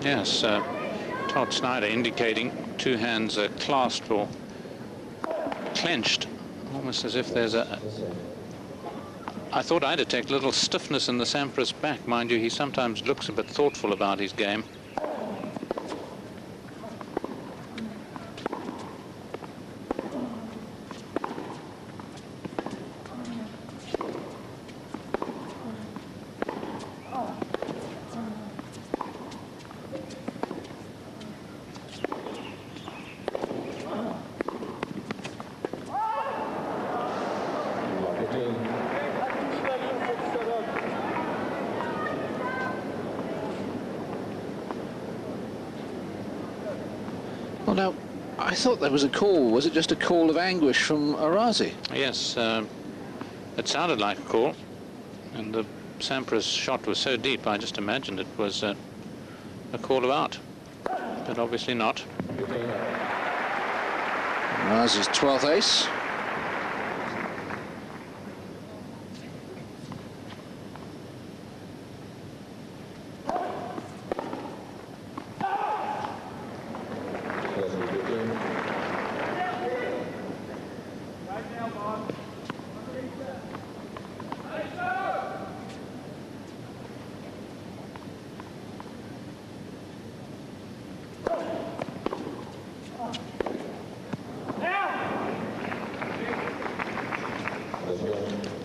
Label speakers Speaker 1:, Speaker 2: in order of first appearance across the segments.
Speaker 1: Yes, Todd Snyder indicating two hands are clasped or clenched, almost as if there's a... I thought I detect a little stiffness in the sampras back. Mind you, he sometimes looks a bit thoughtful about his game.
Speaker 2: Well, now, I thought there was a call. Was it just a call of anguish from Arazi?
Speaker 1: Yes, it sounded like a call, and the sampras shot was so deep I just imagined it was a call of out, but obviously not.
Speaker 2: Arazi's 12th ace.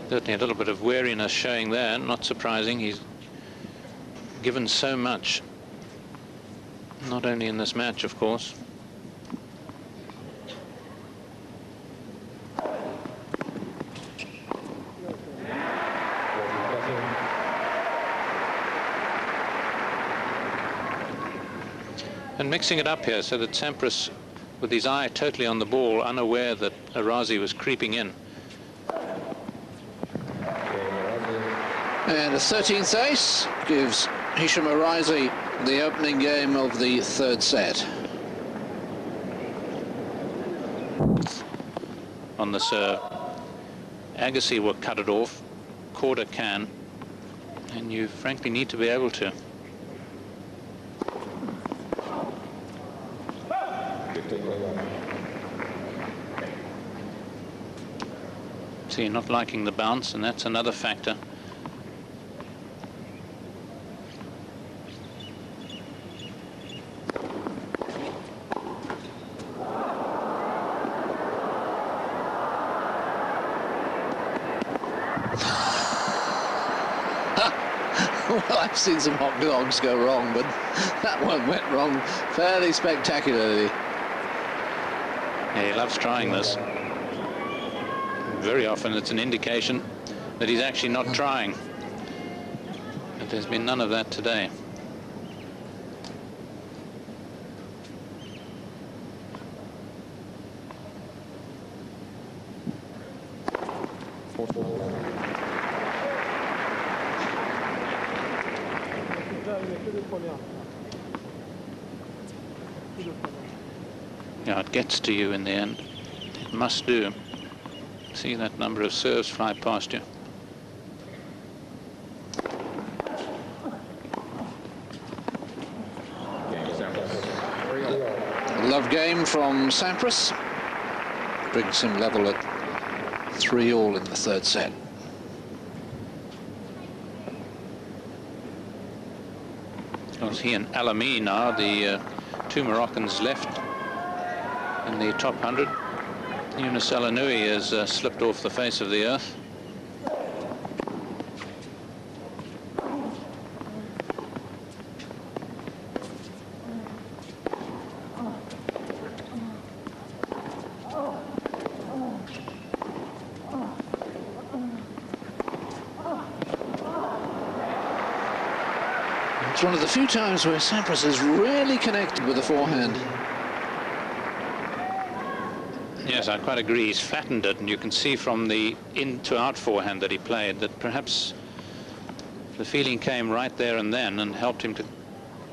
Speaker 1: Certainly a little bit of weariness showing there, not surprising. He's given so much, not only in this match, of course. And mixing it up here so that Sampras, with his eye totally on the ball, unaware that Arazi was creeping in.
Speaker 2: And a 13th ace gives Hisham Arazi the opening game of the third set.
Speaker 1: On this Agassi will cut it off, Korda can, and you frankly need to be able to. See, not liking the bounce, and that's another factor.
Speaker 2: Well, I've seen some hot dogs go wrong, but that one went wrong fairly spectacularly.
Speaker 1: Yeah, he loves trying this. Very often it's an indication that he's actually not trying. But there's been none of that today. Yeah, it gets to you in the end. It must do. See that number of serves fly past you.
Speaker 2: Love game from Sampras. Brings him level at 3-all in the third set.
Speaker 1: Well, he and Alami now, the two Moroccans left in the top 100. Yunus Alanui has slipped off the face of the earth.
Speaker 2: It's one of the few times where Sampras has really connected with the forehand.
Speaker 1: Yes, I quite agree. He's flattened it, and you can see from the in to out forehand that he played that perhaps the feeling came right there and then and helped him to,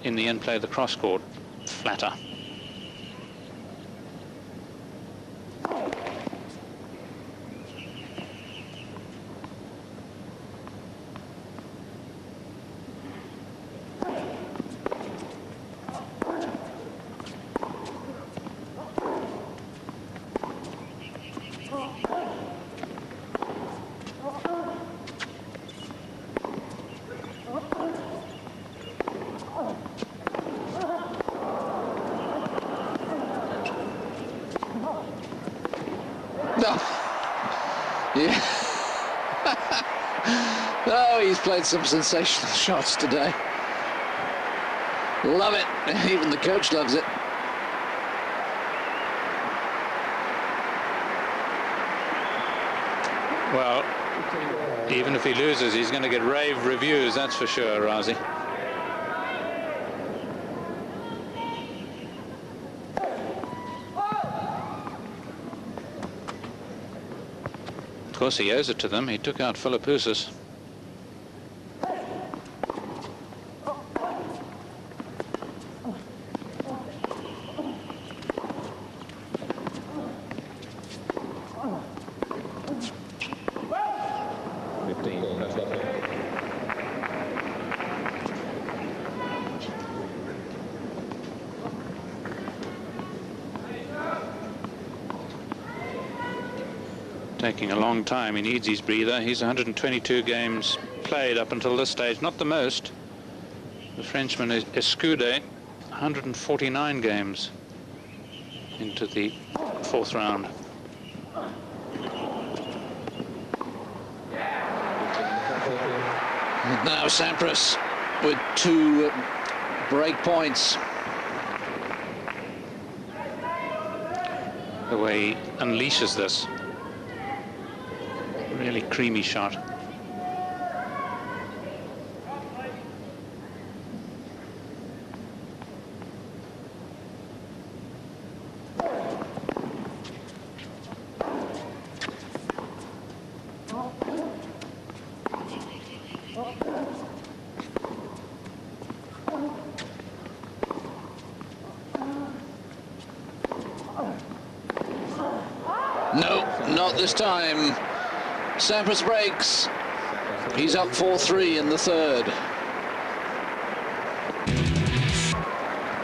Speaker 1: in the end, play the cross court flatter.
Speaker 2: Yeah. Oh, he's played some sensational shots today. Love it. Even the coach loves it.
Speaker 1: Well, even if he loses, he's going to get rave reviews, that's for sure, Arazi. Of course, he owes it to them. He took out Philippoussis. Taking a long time. He needs his breather. He's 122 games played up until this stage, not the most. The Frenchman is Escude, 149 games into the fourth round.
Speaker 2: And now Sampras with 2 break points.
Speaker 1: The way he unleashes this. Really creamy shot.
Speaker 2: No, not this time. Sampras breaks. He's up 4-3 in the third.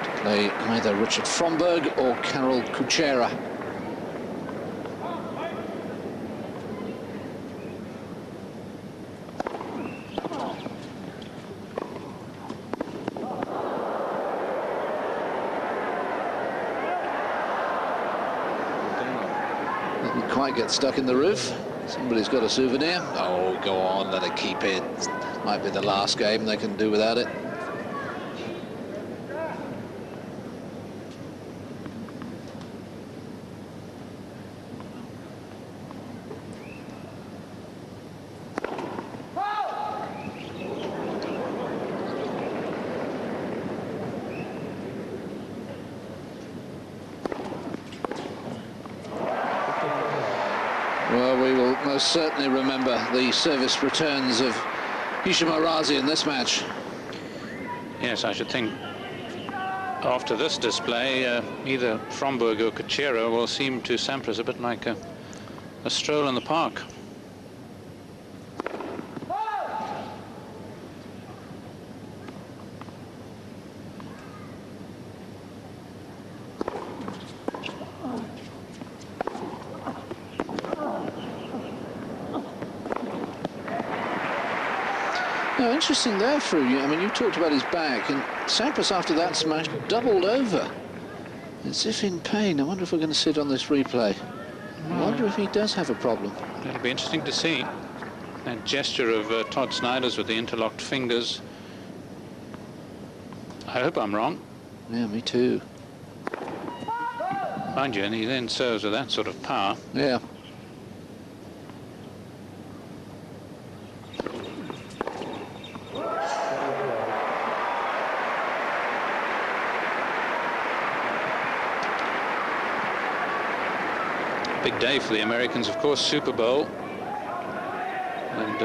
Speaker 2: To play either Richard Fromberg or Karol Kuchera. Didn't quite get stuck in the roof. Somebody's got a souvenir. Oh, go on, let it keep it. Might be the last game, they can do without it. Well, we will most certainly remember the service returns of Hisham Arazi in this match.
Speaker 1: Yes, I should think after this display, either Fromberg or Kuchera will seem to Sampras a bit like a stroll in the park.
Speaker 2: No, interesting there, Fru. I mean, you talked about his back, and Sampras after that smash doubled over, as if in pain. I wonder if we're going to sit on this replay. I wonder if he does have a problem.
Speaker 1: It'll be interesting to see. That gesture of Todd Snyder's with the interlocked fingers. I hope I'm wrong.
Speaker 2: Yeah, me too.
Speaker 1: Mind you, and he then serves with that sort of power.
Speaker 2: Yeah.
Speaker 1: Big day for the Americans, of course, Super Bowl. And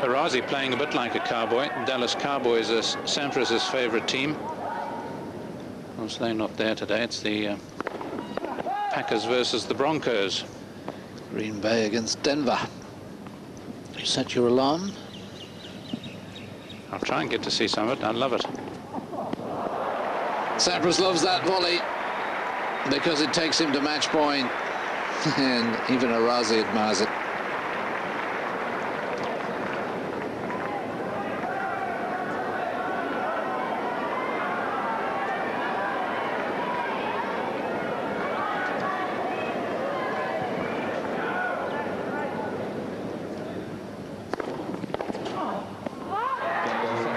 Speaker 1: Arazi playing a bit like a cowboy. Dallas Cowboys are Sampras' favorite team. Of course, they're not there today. It's the Packers versus the Broncos.
Speaker 2: Green Bay against Denver. You set your alarm?
Speaker 1: I'll try and get to see some of it. I love it.
Speaker 2: Sampras loves that volley because it takes him to match point, and even Arazi admires it.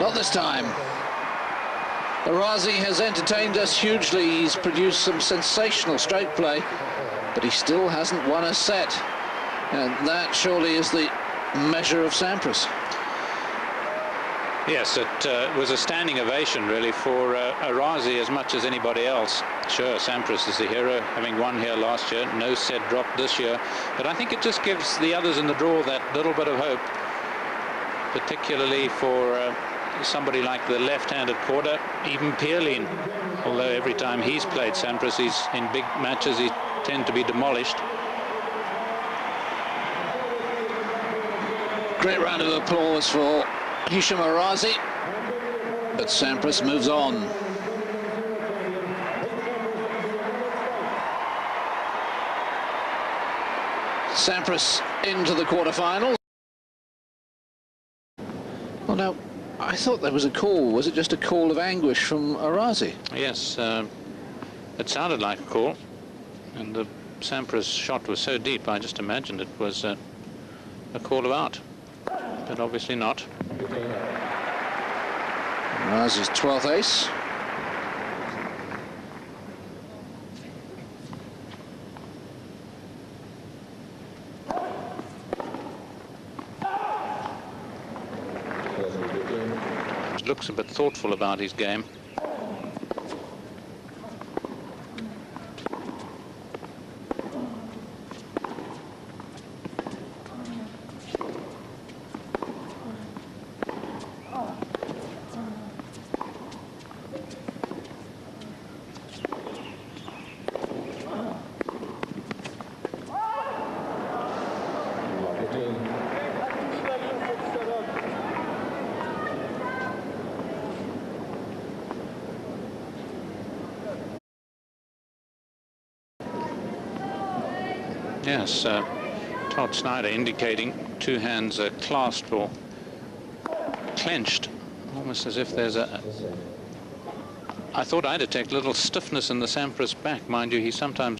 Speaker 2: Not this time. Arazi has entertained us hugely. He's produced some sensational straight play, but he still hasn't won a set. And that surely is the measure of Sampras.
Speaker 1: Yes, it was a standing ovation really for arazi as much as anybody else. Sure, Sampras is the hero, having won here last year, no set dropped this year, but I think it just gives the others in the draw that little bit of hope, particularly for somebody like the left-handed quarter, even Pierlin, although every time he's played Sampras, he's in big matches, he tend to be demolished.
Speaker 2: Great round of applause for Hisham Arazi, but Sampras moves on. Sampras into the quarterfinals. Well, now, I thought there was a call. Was it just a call of anguish from Arazi?
Speaker 1: Yes, it sounded like a call, and the Sampras shot was so deep, I just imagined it was a call of out, but obviously not.
Speaker 2: Arazi's 12th ace.
Speaker 1: Looks a bit thoughtful about his game. Yes, Todd Snyder indicating two hands are clasped or clenched, almost as if there's a... I thought I detect a little stiffness in the Sampras back. Mind you, he sometimes